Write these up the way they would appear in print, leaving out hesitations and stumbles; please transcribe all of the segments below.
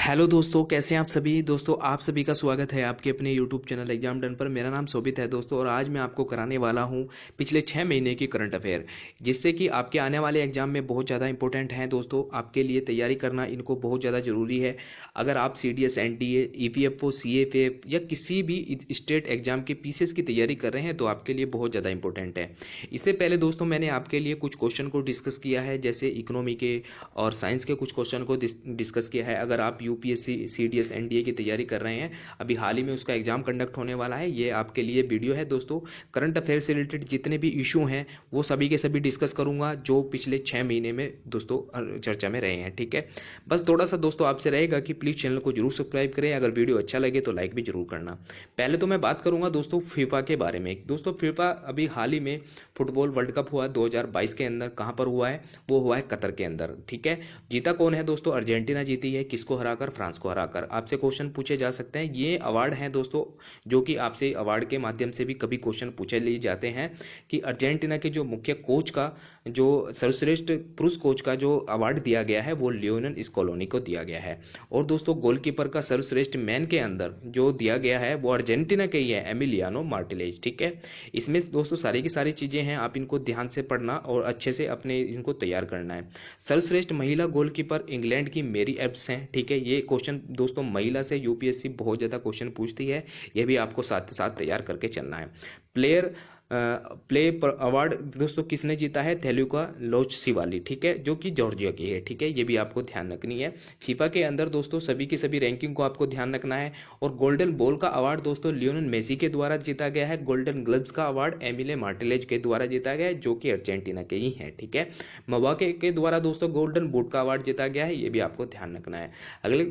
Hello दोस्तों, कैसे हैं आप सभी। दोस्तों, आप सभी का स्वागत है आपके अपने यूट्यूब चैनल एग्जाम डन पर। मेरा नाम शोभित है दोस्तों, और आज मैं आपको कराने वाला हूं पिछले 6 महीने की करंट अफेयर, जिससे कि आपके आने वाले एग्जाम में बहुत ज़्यादा इंपॉर्टेंट हैं। दोस्तों, आपके लिए तैयारी करना इनको बहुत ज़्यादा ज़रूरी है। अगर आप CDS NTA EPFO CFF या किसी भी स्टेट एग्जाम के पीसीएस की तैयारी कर रहे हैं तो आपके लिए बहुत ज़्यादा इंपॉर्टेंट है। इससे पहले दोस्तों, मैंने आपके लिए कुछ क्वेश्चन को डिस्कस किया है, जैसे इकोनॉमी के और साइंस के कुछ क्वेश्चन को डिस्कस किया है। अगर आप UPSC CDS NDA की तैयारी कर रहे हैं, अभी हाल ही में उसका एग्जाम कंडक्ट होने वाला है, ये आपके लिए वीडियो है दोस्तों। करंट अफेयर से रिलेटेड जितने भी इशू हैं वो सभी के सभी डिस्कस करूंगा, जो पिछले 6 महीने में दोस्तों चर्चा में रहे हैं। ठीक है, बस थोड़ा सा दोस्तों आपसे रहेगा कि प्लीज़ चैनल को जरूर सब्सक्राइब करें, अगर वीडियो अच्छा लगे तो लाइक भी जरूर करना। पहले तो मैं बात करूंगा दोस्तों फीफा के बारे में। दोस्तों, फीफा अभी हाल ही में फुटबॉल वर्ल्ड कप हुआ 2022 के अंदर। कहाँ पर हुआ है? वो हुआ है कतर के अंदर। ठीक है, जीता कौन है दोस्तों? अर्जेंटीना जीती है। किसको हराकर? फ्रांस को हराकर। आपसे क्वेश्चन पूछे जा सकते हैं। ये अवार्ड हैं दोस्तों, जो कि आपसे अवार्ड के माध्यम से भी कभी क्वेश्चन पूछे लिए जाते हैं कि अर्जेंटीना के जो मुख्य कोच का, जो सर्वश्रेष्ठ पुरुष कोच का जो अवार्ड दिया गया है वो लियोनेल स्कलोनी को दिया गया है। और दोस्तों, गोलकीपर का सर्वश्रेष्ठ मैन के अंदर जो दिया गया है वो अर्जेंटीना के ही है, एमिलियानो मार्टिनेज। ठीक है, इसमें दोस्तों सारी की सारी चीजें हैं, आप इनको ध्यान से पढ़ना और अच्छे से अपने इनको तैयार करना है। सर्वश्रेष्ठ महिला गोलकीपर इंग्लैंड की मेरी एब्स हैं। ठीक है, ये क्वेश्चन दोस्तों महिला से UPSC बहुत ज़्यादा क्वेश्चन पूछती है, ये भी आपको साथ साथ तैयार करके चलना है। प्लेयर प्ले पर अवार्ड दोस्तों किसने जीता है? थेलुका लोचसीवाली। ठीक है, जो कि जॉर्जिया की है। ठीक है, ये भी आपको ध्यान रखनी है। फीफा के अंदर दोस्तों सभी की सभी रैंकिंग को आपको ध्यान रखना है। और गोल्डन बॉल का अवार्ड दोस्तों लियोनेल मेसी के द्वारा जीता गया है। गोल्डन ग्लव्स का अवार्ड एमिले मार्टिनेज के द्वारा जीता गया है, जो कि अर्जेंटीना के ही है। ठीक है, मवाके के द्वारा दोस्तों गोल्डन बूट का अवार्ड जीता गया है, ये भी आपको ध्यान रखना है। अगले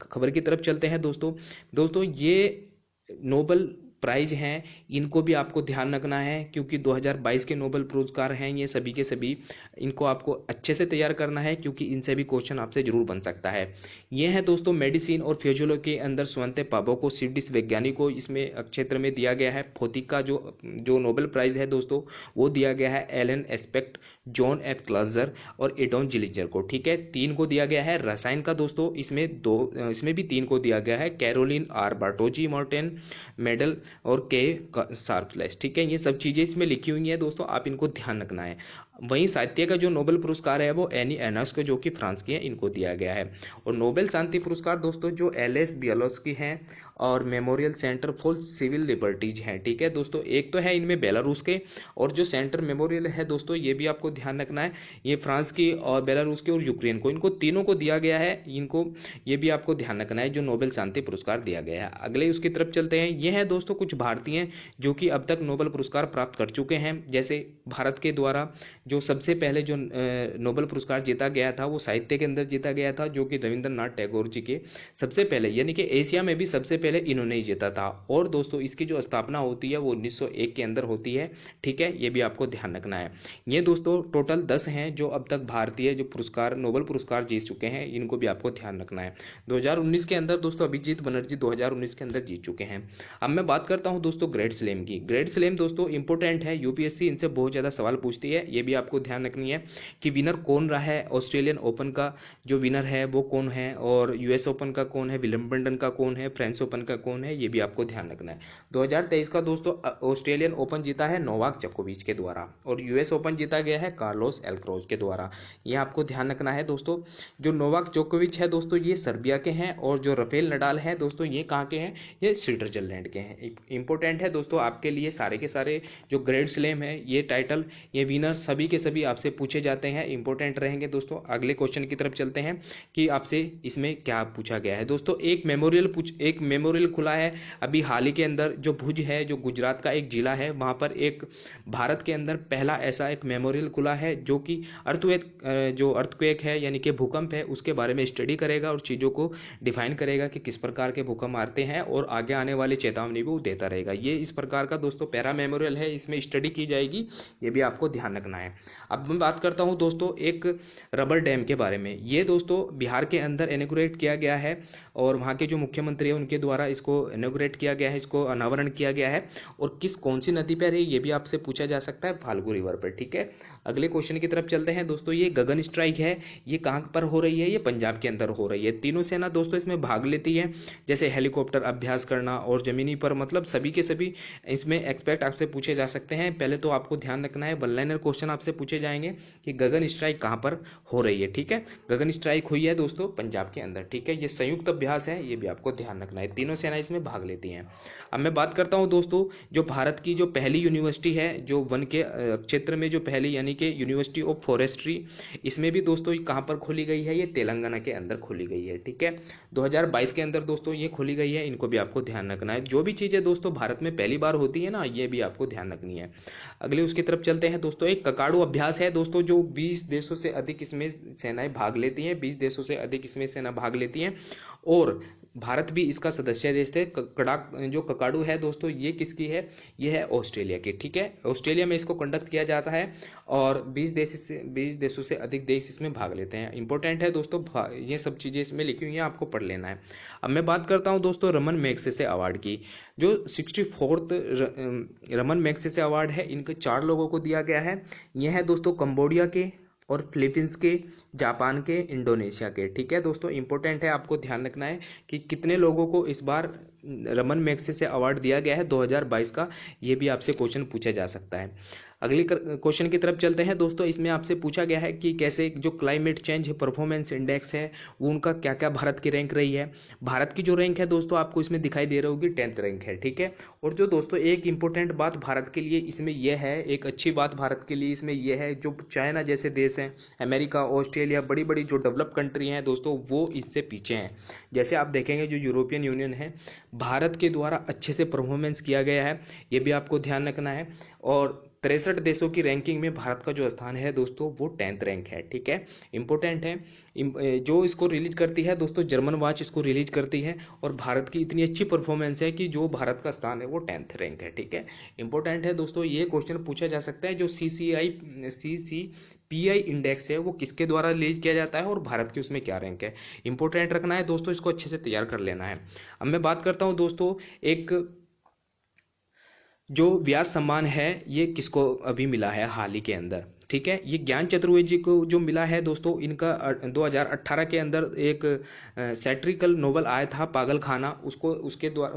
खबर की तरफ चलते हैं दोस्तों। दोस्तों, ये नोबल प्राइज हैं, इनको भी आपको ध्यान रखना है, क्योंकि 2022 के नोबेल पुरस्कार हैं ये सभी के सभी। इनको आपको अच्छे से तैयार करना है, क्योंकि इनसे भी क्वेश्चन आपसे जरूर बन सकता है। ये है दोस्तों मेडिसिन और फिजियोलॉजी के अंदर स्वंते पाबो स्वीडिश वैज्ञानिक को इसमें क्षेत्र में दिया गया है। भौतिक का जो जो नोबेल प्राइज है दोस्तों, वो दिया गया है Alain Aspect, John F Clauser और एडोन जिलिजर को। ठीक है, 3 को दिया गया है। रसायन का दोस्तों इसमें भी 3 को दिया गया है, कैरोलिन R बार्टोजी मार्टिन मेडल और के सार्पलेस। ठीक है, ये सब चीजें इसमें लिखी हुई हैं दोस्तों, आप इनको ध्यान रखना है। वहीं साहित्य का जो नोबेल पुरस्कार है वो एनी एनस को, जो कि फ्रांस की है, इनको दिया गया है। और नोबेल शांति पुरस्कार दोस्तों जो LS बियलोस्की हैं और Memorial Centre for Civil Liberties हैं। ठीक है दोस्तों, एक तो है इनमें बेलारूस के, और जो सेंटर मेमोरियल है दोस्तों ये भी आपको ध्यान रखना है, ये फ्रांस की और बेलारूस के और यूक्रेन को, इनको तीनों को दिया गया है। इनको ये भी आपको ध्यान रखना है, जो नोबेल शांति पुरस्कार दिया गया है। अगले उसकी तरफ चलते हैं। ये है दोस्तों कुछ भारतीय जो कि अब तक नोबेल पुरस्कार प्राप्त कर चुके हैं। जैसे भारत के द्वारा जो सबसे पहले जो नोबेल पुरस्कार जीता गया था वो साहित्य के अंदर जीता गया था, जो कि रविंद्रनाथ टैगोर जी के सबसे पहले, यानी कि एशिया में भी सबसे पहले इन्होंने ही जीता था। और दोस्तों इसकी जो स्थापना होती है वो 1901 के अंदर होती है। ठीक है, ये भी आपको ध्यान रखना है। ये दोस्तों टोटल 10 हैं जो अब तक भारतीय जो पुरस्कार नोबेल पुरस्कार जीत चुके हैं, इनको भी आपको ध्यान रखना है। 2019 के अंदर दोस्तों अभिजीत बनर्जी 2019 के अंदर जीत चुके हैं। अब मैं बात करता हूं दोस्तों ग्रेट स्लैम की। ग्रेट स्लैम दोस्तों इंपोर्टेंट है, UPSC इनसे बहुत ज्यादा सवाल पूछती है, ये भी आपको ध्यान रखनी है कि विनर कौन रहा है। ऑस्ट्रेलियन ओपन का जो विनर है वो कौन है, और US ओपन का कौन है, विंबलडन का कौन है, फ्रेंच ओपन का कौन है, ये भी आपको ध्यान रखना है। 2023 का दोस्तों ऑस्ट्रेलियन ओपन जीता है नोवाक जोकोविच के द्वारा, और US ओपन जीता गया है कार्लोस एल्क्रोज के द्वारा। ये आपको ध्यान रखना है दोस्तों। जो नोवाक जोकोविच है दोस्तों ये सर्बिया के हैं, और जो राफेल नडाल है दोस्तों ये कहाँ के हैं? ये स्विट्जरलैंड के हैं। इंपॉर्टेंट है दोस्तों आपके लिए सारे के सारे जो ग्रेट स्लैम है, ये टाइटल, ये विनर सभी के सभी आपसे पूछे जाते हैं, इंपॉर्टेंट रहेंगे दोस्तों। अगले क्वेश्चन की तरफ चलते हैं कि आपसे इसमें क्या पूछा गया है दोस्तों। एक मेमोरियल खुला है अभी हाल ही के अंदर, जो भुज है, जो गुजरात का एक जिला है, वहां पर एक भारत के अंदर पहला ऐसा एक मेमोरियल खुला है, जो कि अर्थक्वेक है, यानी कि भूकंप है, उसके बारे में स्टडी करेगा और चीजों को डिफाइन करेगा कि किस प्रकार के भूकंप आते हैं, और आगे आने वाली चेतावनी भी वो देता रहेगा। ये इस प्रकार का दोस्तों पैरा मेमोरियल है, इसमें स्टडी की जाएगी, ये भी आपको ध्यान रखना है। अब मैं बात करता हूँ दोस्तों एक रबर डैम के बारे में। ये दोस्तों बिहार के अंदर इनॉग्रेट किया गया है और वहाँ के जो मुख्यमंत्री है उनके द्वारा इसको इनॉग्रेट किया गया है, इसको अनावरण किया गया है। और कौन सी नदी पर है ये भी आपसे पूछा जा सकता है, फाल्गु रिवर पर। ठीक है, अगले क्वेश्चन की तरफ चलते हैं दोस्तों। ये गगन स्ट्राइक है, ये कहाँ पर हो रही है? ये पंजाब के अंदर हो रही है। तीनों सेना दोस्तों इसमें भाग लेती है, जैसे हेलीकॉप्टर अभ्यास करना और जमीनी पर, मतलब सभी के सभी इसमें एक्सपर्ट आपसे पूछे जा सकते हैं। पहले तो आपको ध्यान रखना है, वन लाइनर क्वेश्चन आपसे पूछे जाएंगे कि गगन स्ट्राइक कहाँ पर हो रही है। ठीक है, गगन स्ट्राइक हुई है दोस्तों पंजाब के अंदर। ठीक है, ये संयुक्त अभ्यास है, ये भी आपको ध्यान रखना है। तीनों सेना इसमें भाग लेती हैं। अब मैं बात करता हूँ दोस्तों, जो भारत की जो पहली यूनिवर्सिटी है, जो वन के क्षेत्र में जो पहली, यानी कि यूनिवर्सिटी ऑफ फॉरेस्ट्री, इसमें भी दोस्तों कहाँ पर खोली गई है? ये तेलंगाना के अंदर खोली गई है। ठीक है, 2022 के अंदर दोस्तों ये खोली गई है, इनको भी आपको ध्यान रखना है। जो भी चीज़ें दोस्तों भारत में पहली बार होती है ना, ये भी आपको ध्यान रखनी है। अगले उसकी तरफ चलते हैं दोस्तों। एक ककाड़ू अभ्यास है दोस्तों, जो 20 देशों से अधिक इसमें सेनाएं भाग लेती हैं, 20 देशों से अधिक इसमें सेना भाग लेती हैं और भारत भी इसका सदस्य देश है। जो ककाड़ू है दोस्तों, ये किसकी है? ये है ऑस्ट्रेलिया की। ठीक है, ऑस्ट्रेलिया में इसको कंडक्ट किया जाता है और 20 देशों से अधिक देश इसमें भाग लेते हैं। इंपॉर्टेंट है दोस्तों, ये सब चीज़ें इसमें लिखी हुई हैं, आपको पढ़ लेना है। अब मैं बात करता हूँ दोस्तों रमन मैग्सेसे अवार्ड की। जो 64th रमन मैग्सेसे अवार्ड है, इनके 4 लोगों को दिया गया है। यह है दोस्तों कंबोडिया के और फिलीपींस के, जापान के, इंडोनेशिया के। ठीक है दोस्तों, इंपॉर्टेंट है, आपको ध्यान रखना है कि कितने लोगों को इस बार रमन मैग्सेसे अवार्ड दिया गया है 2022 का। ये भी आपसे क्वेश्चन पूछा जा सकता है। अगली क्वेश्चन की तरफ चलते हैं दोस्तों। इसमें आपसे पूछा गया है कि कैसे जो क्लाइमेट चेंज परफॉर्मेंस इंडेक्स है, वो उनका क्या क्या भारत की रैंक रही है। भारत की जो रैंक है दोस्तों, आपको इसमें दिखाई दे रही होगी, 10th रैंक है। ठीक है, और जो दोस्तों एक इंपॉर्टेंट बात भारत के लिए इसमें यह है, एक अच्छी बात भारत के लिए इसमें यह है, जो चाइना जैसे देश हैं, अमेरिका, ऑस्ट्रेलिया, बड़ी बड़ी जो डेवलप कंट्री हैं दोस्तों, वो इससे पीछे हैं। जैसे आप देखेंगे जो यूरोपियन यूनियन है, भारत के द्वारा अच्छे से परफॉर्मेंस किया गया है, ये भी आपको ध्यान रखना है। और 63 देशों की रैंकिंग में भारत का जो स्थान है दोस्तों, वो 10th रैंक है। ठीक है, इंपॉर्टेंट है। जो इसको रिलीज करती है दोस्तों, जर्मन वॉच इसको रिलीज करती है और भारत की इतनी अच्छी परफॉर्मेंस है कि जो भारत का स्थान है वो 10th रैंक है। ठीक है, इंपॉर्टेंट है दोस्तों, ये क्वेश्चन पूछा जा सकता है। जो CCPI इंडेक्स है, वो किसके द्वारा रिलीज किया जाता है और भारत की उसमें क्या रैंक है? इंपॉर्टेंट रखना है दोस्तों, इसको अच्छे से तैयार कर लेना है। अब मैं बात करता हूँ दोस्तों, एक जो व्यास सम्मान है, ये किसको अभी मिला है हाल ही के अंदर? ठीक है, ये ज्ञान चतुर्वेदी जी को जो मिला है दोस्तों, इनका 2018 के अंदर एक सैटरिकल नोवेल आया था, पागल खाना, उसको उसके द्वारा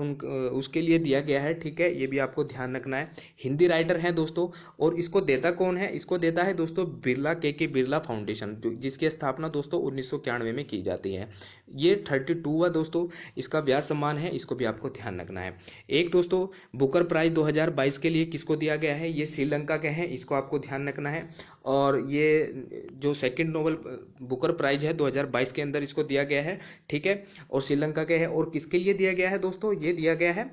उसके लिए दिया गया है। ठीक है, ये भी आपको ध्यान रखना है। हिंदी राइटर हैं दोस्तों, और इसको देता कौन है? इसको देता है दोस्तों बिरला के बिरला फाउंडेशन, जिसकी स्थापना दोस्तों 1991 में की जाती है। ये 32वां दोस्तों इसका व्यास सम्मान है, इसको भी आपको ध्यान रखना है। एक दोस्तों बुकर प्राइज 2022 के लिए किसको दिया गया है? ये श्रीलंका के हैं, इसको आपको ध्यान रखना है। और ये जो सेकंड नोबेल बुकर प्राइज है 2022 के अंदर, इसको दिया गया है। ठीक है, और श्रीलंका के है। और किसके लिए दिया गया है दोस्तों? ये दिया गया है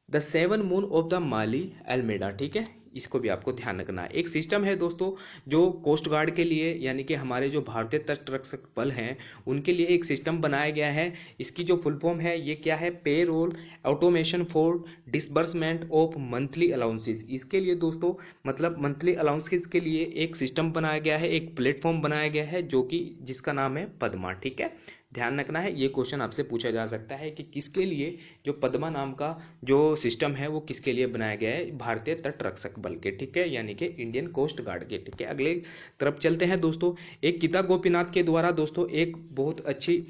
द 7 मून ऑफ द माली एल्मेडा। ठीक है, इसको भी आपको ध्यान रखना है। एक सिस्टम है दोस्तों जो कोस्ट गार्ड के लिए, यानी कि हमारे जो भारतीय तट रक्षक बल हैं, उनके लिए एक सिस्टम बनाया गया है। इसकी जो फुल फॉर्म है, ये क्या है? Payroll automation for disbursement of monthly allowances. इसके लिए दोस्तों, मतलब मंथली अलाउंसेस के लिए एक सिस्टम बनाया गया है, एक प्लेटफॉर्म बनाया गया है, जो कि जिसका नाम है पद्मा। ठीक है, ध्यान रखना है। ये क्वेश्चन आपसे पूछा जा सकता है कि किसके लिए जो पद्मा नाम का जो सिस्टम है, वो किसके लिए बनाया गया है? भारतीय तट रक्षक बल के। ठीक है, यानी कि इंडियन कोस्ट गार्ड के। ठीक है, अगले तरफ चलते हैं दोस्तों। एक गीता गोपीनाथ के द्वारा दोस्तों एक बहुत अच्छी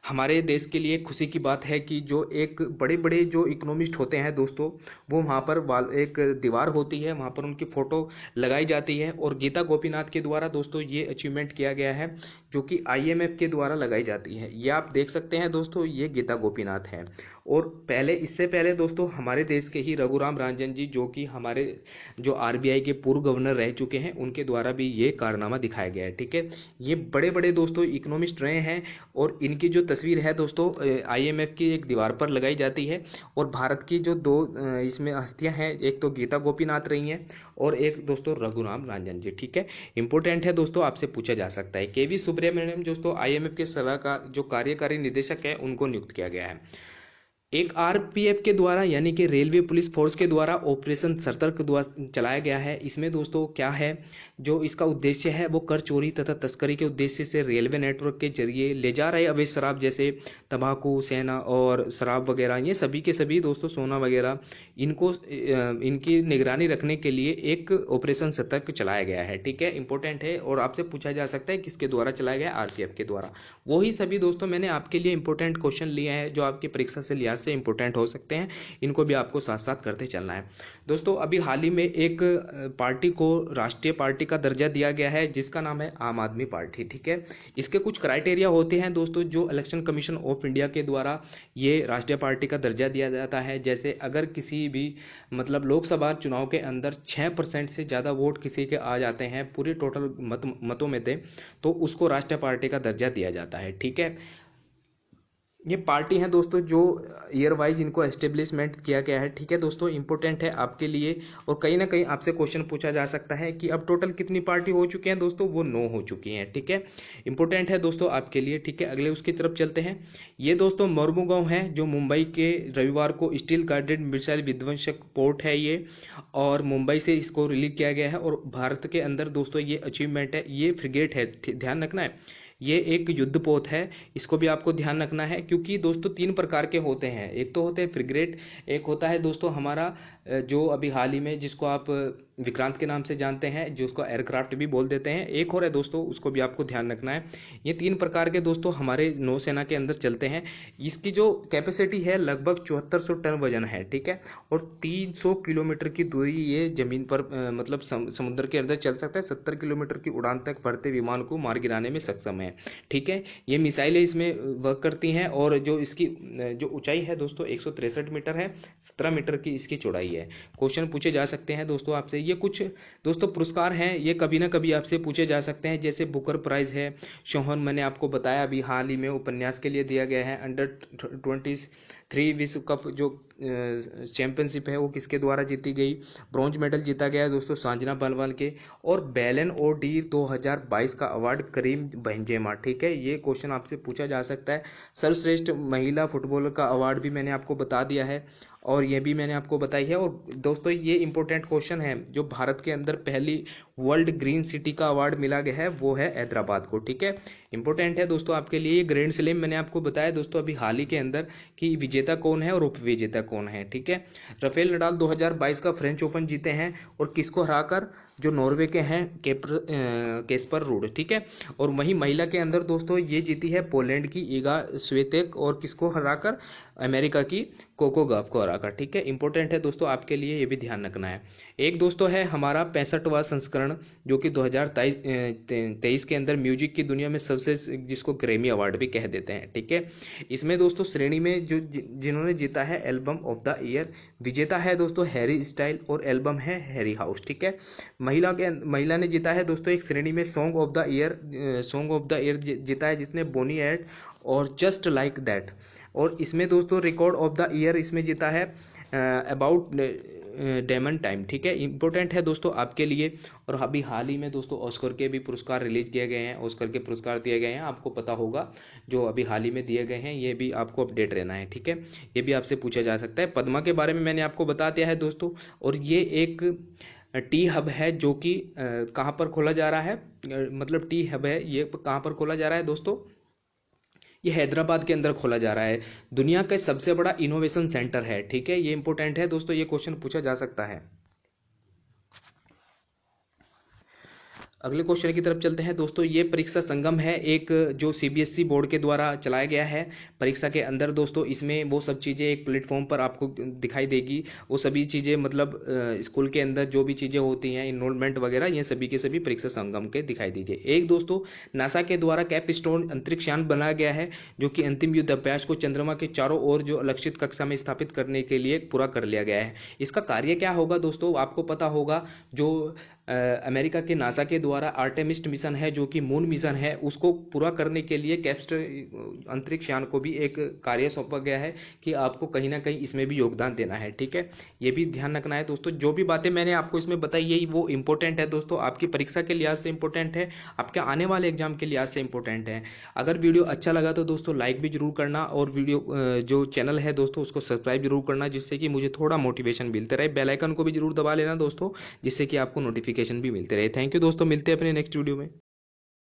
हमारे देश के लिए खुशी की बात है कि जो एक बड़े बड़े जो इकोनॉमिस्ट होते हैं दोस्तों, वो वहाँ पर एक दीवार होती है, वहाँ पर उनकी फ़ोटो लगाई जाती है। और गीता गोपीनाथ के द्वारा दोस्तों ये अचीवमेंट किया गया है, जो कि IMF के द्वारा लगाई जाती है। ये आप देख सकते हैं दोस्तों, ये गीता गोपीनाथ है। और इससे पहले दोस्तों हमारे देश के ही रघुराम राजन जी, जो कि हमारे जो RBI के पूर्व गवर्नर रह चुके हैं, उनके द्वारा भी ये कारनामा दिखाया गया है। ठीक है, ये बड़े बड़े दोस्तों इकोनॉमिस्ट रहे हैं, और इनकी जो तस्वीर है दोस्तों IMF की एक दीवार पर लगाई जाती है। और भारत की जो दो इसमें हस्तियां हैं, एक तो गीता गोपीनाथ रही हैं और एक दोस्तों रघुराम राजन जी। ठीक है, इंपॉर्टेंट है दोस्तों, आपसे पूछा जा सकता है। KV सुब्रमण्यम दोस्तों IMF के सलाहकार जो कार्यकारी निदेशक है, उनको नियुक्त किया गया है। एक आरपीएफ के द्वारा यानी कि रेलवे पुलिस फोर्स के द्वारा ऑपरेशन सतर्क द्वारा चलाया गया है। इसमें दोस्तों क्या है, जो इसका उद्देश्य है वो कर चोरी तथा तस्करी के उद्देश्य से रेलवे नेटवर्क के जरिए ले जा रहे अवैध शराब जैसे तंबाकू, सेना और शराब वगैरह, ये सभी के सभी दोस्तों सोना वगैरह, इनको इनकी निगरानी रखने के लिए एक ऑपरेशन सतर्क चलाया गया है। ठीक है, इंपॉर्टेंट है और आपसे पूछा जा सकता है किसके द्वारा चलाया गया, आरपीएफ के द्वारा। वही सभी दोस्तों मैंने आपके लिए इंपॉर्टेंट क्वेश्चन लिए हैं जो आपकी परीक्षा से लिहाज से इंपॉर्टेंट हो सकते हैं, इनको भी आपको साथ साथ करते चलना है। दोस्तों अभी हाल ही में एक पार्टी को राष्ट्रीय पार्टी का दर्जा दिया गया है जिसका नाम है आम आदमी पार्टी। ठीक है, इसके कुछ क्राइटेरिया होते हैं दोस्तों जो इलेक्शन कमीशन ऑफ इंडिया के द्वारा ये राष्ट्रीय पार्टी का दर्जा दिया जाता है। जैसे अगर किसी भी मतलब लोकसभा चुनाव के अंदर 6% से ज़्यादा वोट किसी के आ जाते हैं पूरे टोटल मतों में से, तो उसको राष्ट्रीय पार्टी का दर्जा दिया जाता है। ठीक है, ये पार्टी है दोस्तों जो ईयर वाइज इनको एस्टेब्लिशमेंट किया गया है। ठीक है दोस्तों, इंपॉर्टेंट है आपके लिए और कहीं ना कहीं आपसे क्वेश्चन पूछा जा सकता है कि अब टोटल कितनी पार्टी हो चुकी हैं दोस्तों, वो 9 हो चुकी हैं। ठीक है, इंपॉर्टेंट है दोस्तों आपके लिए। ठीक है, अगले उसकी तरफ चलते हैं। ये दोस्तों मोरमुगांव है जो मुंबई के रविवार को स्टील गार्डेड मिसाइल विध्वंसक पोर्ट है ये, और मुंबई से इसको रिलीज किया गया है। और भारत के अंदर दोस्तों ये अचीवमेंट है, ये फ्रिगेट है, ध्यान रखना है ये एक युद्धपोत है, इसको भी आपको ध्यान रखना है क्योंकि दोस्तों 3 प्रकार के होते हैं। एक तो होते हैं फ्रिगेट, एक होता है दोस्तों हमारा जो अभी हाल ही में जिसको आप विक्रांत के नाम से जानते हैं, जो उसको एयरक्राफ्ट भी बोल देते हैं, एक और है दोस्तों उसको भी आपको ध्यान रखना है। ये 3 प्रकार के दोस्तों हमारे नौसेना के अंदर चलते हैं। इसकी जो कैपेसिटी है लगभग 7400 टन वजन है। ठीक है, और 300 किलोमीटर की दूरी ये जमीन पर मतलब समुद्र के अंदर चल सकता है। 70 किलोमीटर की उड़ान तक बढ़ते विमान को मार गिराने में सक्षम है। ठीक है, ये मिसाइलें इसमें वर्क करती हैं और जो इसकी जो ऊंचाई है दोस्तों 163 मीटर है, 17 मीटर की इसकी चौड़ाई है। क्वेश्चन पूछे जा सकते हैं दोस्तों आपसे। ये कुछ दोस्तों पुरस्कार हैं, ये कभी ना कभी आपसे पूछे जा सकते हैं। जैसे बुकर प्राइज है, शोहन मैंने आपको बताया अभी हाल ही में उपन्यास के लिए दिया गया है। अंडर 23 विश्व कप जो चैंपियनशिप है वो किसके द्वारा जीती गई, ब्रॉन्ज मेडल जीता गया है दोस्तों सांजना बलवाल के। और बैलन और डी 2022 का अवार्ड करीम बेंजेमा। ठीक है, ये क्वेश्चन आपसे पूछा जा सकता है। सर्वश्रेष्ठ महिला फुटबॉलर का अवार्ड भी मैंने आपको बता दिया है और ये भी मैंने आपको बताई है। और दोस्तों ये इंपॉर्टेंट क्वेश्चन है, जो भारत के अंदर पहली वर्ल्ड ग्रीन सिटी का अवार्ड मिला गया है वो है हैदराबाद को। ठीक है, इंपॉर्टेंट है दोस्तों आपके लिए। ग्रैंड स्लैम मैंने आपको बताया दोस्तों अभी हाल ही के अंदर कि विजेता कौन है और उप विजेता कौन है। ठीक है, राफेल नडाल 2022 का फ्रेंच ओपन जीते हैं और किसको हराकर, जो नॉर्वे के हैं केस्पर रूड। ठीक है, और वहीं महिला के अंदर दोस्तों ये जीती है पोलैंड की ईगा स्वेतेक और किसको हराकर, अमेरिका की कोको गॉफ को हराकर। ठीक है, इंपॉर्टेंट है दोस्तों आपके लिए, ये भी ध्यान रखना है। एक दोस्तों है हमारा 65वां संस्करण जो कि 2023 के अंदर म्यूजिक की दुनिया में सबसे, जिसको ग्रैमी अवार्ड भी कह देते हैं। ठीक है, इसमें दोस्तों श्रेणी में जो जिन्होंने जीता है एल्बम ऑफ द ईयर, विजेता है दोस्तों हैरी स्टाइल और एल्बम है हैरी हाउस। ठीक है, महिला ने जीता है दोस्तों एक श्रेणी में सॉन्ग ऑफ द ईयर जीता है जिसने बोनी एड और जस्ट लाइक दैट। और इसमें दोस्तों रिकॉर्ड ऑफ द ईयर इसमें जीता है अबाउट डेमन टाइम। ठीक है, इंपॉर्टेंट है दोस्तों आपके लिए। और अभी हाल ही में दोस्तों ऑस्कर के भी पुरस्कार रिलीज किए गए हैं, ऑस्कर के पुरस्कार दिए गए हैं, आपको पता होगा जो अभी हाल ही में दिए गए हैं, ये भी आपको अपडेट रहना है। ठीक है, ये भी आपसे पूछा जा सकता है। पद्मा के बारे में मैंने आपको बता दिया है दोस्तों, और ये एक टी हब है जो कि कहाँ पर खोला जा रहा है, मतलब टी हब है ये कहाँ पर खोला जा रहा है दोस्तों, ये हैदराबाद के अंदर खोला जा रहा है। दुनिया का सबसे बड़ा इनोवेशन सेंटर है। ठीक है, ये इंपॉर्टेंट है दोस्तों, ये क्वेश्चन पूछा जा सकता है। अगले क्वेश्चन की तरफ चलते हैं दोस्तों। ये परीक्षा संगम है एक जो सीबीएसई बोर्ड के द्वारा चलाया गया है परीक्षा के अंदर दोस्तों। इसमें वो सब चीज़ें एक प्लेटफॉर्म पर आपको दिखाई देगी, वो सभी चीज़ें मतलब स्कूल के अंदर जो भी चीज़ें होती हैं इनरोलमेंट वगैरह, ये सभी के सभी परीक्षा संगम के दिखाई देगी। एक दोस्तों नासा के द्वारा कैपस्टोन अंतरिक्ष यान बनाया गया है जो कि अंतिम युद्ध अभ्यास को चंद्रमा के चारों ओर जो लक्षित कक्षा में स्थापित करने के लिए पूरा कर लिया गया है। इसका कार्य क्या होगा दोस्तों, आपको पता होगा जो अमेरिका के नासा के द्वारा आर्टेमिस मिशन है जो कि मून मिशन है, उसको पूरा करने के लिए कैप्स्टर अंतरिक्ष यान को भी एक कार्य सौंपा गया है कि आपको कहीं ना कहीं इसमें भी योगदान देना है। ठीक है, ये भी ध्यान रखना है दोस्तों। जो भी बातें मैंने आपको इसमें बताई यही वो इंपॉर्टेंट है दोस्तों, आपकी परीक्षा के लिहाज से इंपॉर्टेंट है, आपके आने वाले एग्जाम के लिहाज से इंपॉर्टेंट है। अगर वीडियो अच्छा लगा तो दोस्तों लाइक भी जरूर करना, और वीडियो जो चैनल है दोस्तों उसको सब्सक्राइब जरूर करना, जिससे कि मुझे थोड़ा मोटिवेशन मिलते रहे। बेल आइकन को भी जरूर दबा लेना दोस्तों, जिससे कि आपको नोटिफिकेशन भी मिलते रहे। थैंक यू दोस्तों, मिलते हैं अपने नेक्स्ट वीडियो में।